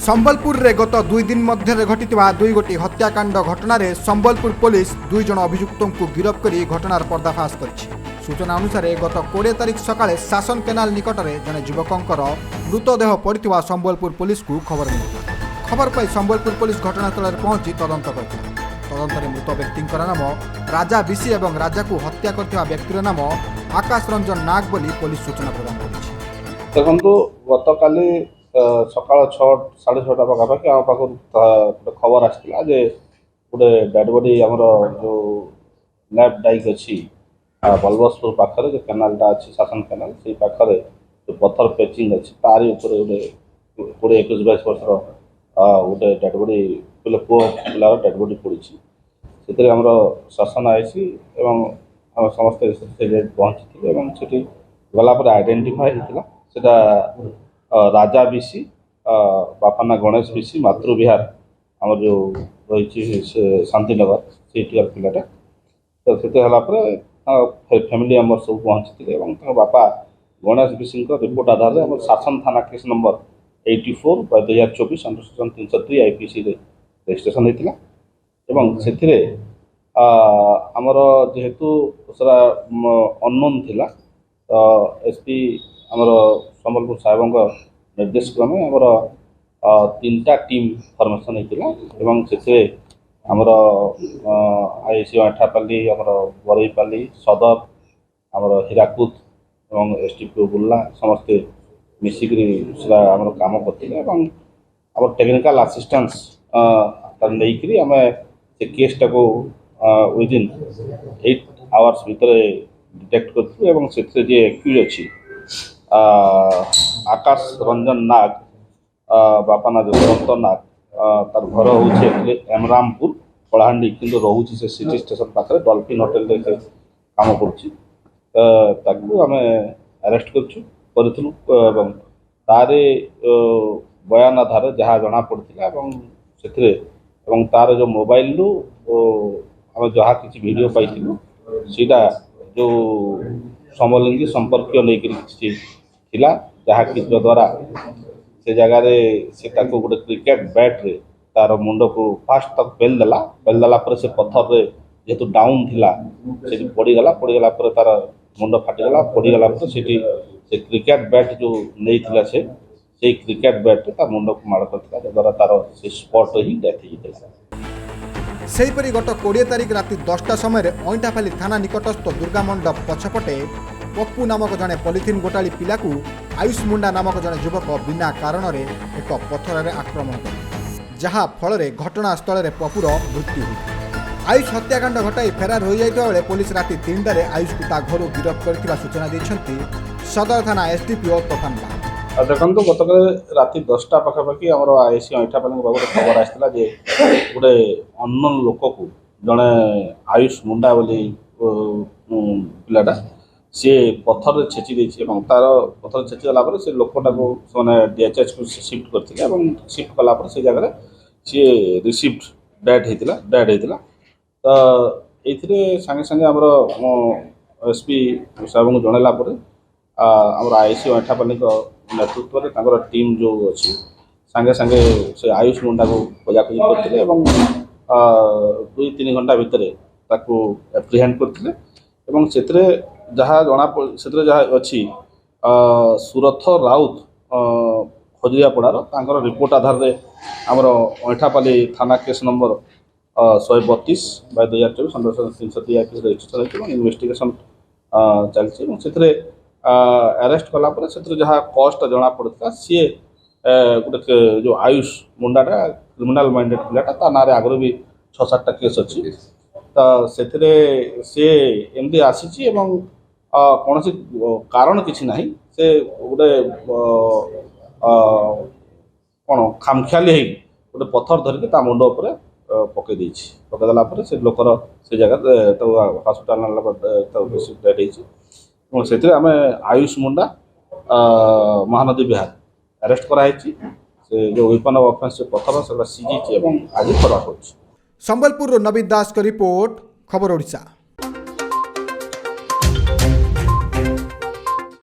संबलपुर रे गत 2 दिन मध्य घटिथिबा 2 गोटी हत्याकांड घटना संबलपुर पुलिस 2 जन अभियुक्तों को गिरफ्त कर घटनार पर्दाफाश करिछि। सूचना अनुसार गत 20 तारिख सकाळे शासन केनाल निकट में जने युवकंकर मृतदेह पड़िथिबा संबलपुर पुलिस को खबर मिला। खबर पाई संबलपुर पुलिस घटनास्थल में पहुंची तदंत करथिला। तदंतरे मृत व्यक्ति नाम राजा बिसी और राजा को हत्या करथिबा व्यक्तिर नाम आकाश रंजन नाग बोली पुलिस सूचना प्रदान करिछि। देखो गतकाली सकाळ 6:30 पाखापाखि आम पाख गोटे खबर आसाला जे गोटे डेड बॉडी आमर जो लैब डाइक अच्छी बलबसपुर पाखे जो केनालटा अच्छी शासन केनाल से पाखे जो पत्थर पेचिंग अच्छी तारी ऊपर गोटे 21-22 वर्ष गोटे डेड बॉडी पुओ पिलार डेड बॉडी पड़ी से आमर शासन आई आम समस्ते पहुँची गलापर आइडेंटिफाई होता सेटा राजा बिसी बापाना गणेश बिसी मातृविहार आम जो रही शांतिनगर सीटीआर पिलाटा तो से फैमिली आम सब पहुँची बापा गणेश बिसी रिपोर्ट आधार में शासन थाना case number 84/2024 under section 303 IPC registration होता से आमर जेहेतु सारा अननोन थिला तो एसपी आमर संबलपुर साहेब निर्देश क्रमे आमर 3टा टीम फॉर्मेशन होता से आमर आईसी अठापाली आमर बरईपाली सदर आमर हीराकुद और एसटीपी बुल्ला समस्ते मिसिकी आम काम करते आम टेक्निकल असिस्टेंस नहीं आम से केसटा को विदिन 8 आवर्स भितर डिटेक्ट करूँ से जी एक्यूज अच्छी आकाश रंजन नाग बापा ना दुष्यंत नाग तार घर हूँ एमरामपुर कलाहांडी किंतु रोचे से सिटी स्टेशन पाखे डॉल्फिन होटेल काम करें अरेस्ट करूँ तारे बयान आधार जहाँ जना पड़ता से तार जो मोबाइल रु आम जहाँ किसी वीडियो पाई सीटा जो समलिंगी संपर्क नहीं जहाँ कि द्वारा से जगार से गोटे क्रिकेट बैट रे तार मुंड को फास्ट तक पेलदेला से पत्थर रे जेहेतु डाउन थिला से पड़गला तार मुंड फाटीगला पड़गला से क्रिकेट बैट जो नहीं से क्रिकेट बैट रे तार मुंड को माड़ कर द्वारा तार से स्पॉट ही डेथ होता। सेहीपरि गत 20 तारिख राति 10टा समय अईंठापाली थाना निकटस्थ दुर्गा मंडप पछपटे पप्पू नामक जड़े पॉलिथिन गोटाली पिला को आयुष मुंडा नामक जड़े युवक बिना कारण एक पत्थर आक्रमण कर जहाँ फल घटनास्थल में पप्पूर मृत्यु हुई। आयुष हत्याकांड घटाई फेरार हो जाता बेले पुलिस राति 3टारे आयुष को घर गिरफ्त कर सूचना देते सदर थाना एसडीपीओ तोफान बाग। देखो गतकाल राति 10टा पाखापाखि आम आईसी अईठापाली गोटे खबर आसाला गोटे अननोन लोक को जड़े आयुष मुंडा बोली पिलाटा सी पत्थर छेची देछि तार पत्थर छेचीगला से लोकटा को डीएचएच को शिफ्ट करते शिफ्ट कलापर से जगह सी रिसीव्ड डेड होता तो ये सागे सागे आमर एसपी साहब को जनला आमर आईसी अईठापाली नेतृत्व में टीम जो अच्छी सांगे सांगे से आयुष मुंडा को खोजाखोजी करते 2-3 घंटा भितर एप्रिहेंड करते जहाँ जना से जहाँ अच्छी सुरथ राउत खजुरियापड़ार रिपोर्ट आधार में आमर अईठापाली थाना case number 132/2024 under section 303 IPC registration होती इन्वेस्टिगेशन चलती अरेस्ट कलापर से जहाँ कस्ट जना पड़ता सी गोटे जो आयुष मुंडाटा क्रिमिनाल माइंडेड पिलाटा ता ना आगु भी 6-7टा केस अच्छी तो से एमती आसी कौन कारण किसी ना से गोटे कौन खामखियाली गोटे पत्थर धरिक मुंड उपर पकईदेला से लोकर से जगह हस्पिटाल डेड से आम आयुष मुंडा महानदी विहार अरेस्ट कराई से जो वेपन ऑफ ऑफेंस पत्थर से सीजी आज खराब हो। संबलपुर नवीन दास का रिपोर्ट खबर ओडिशा।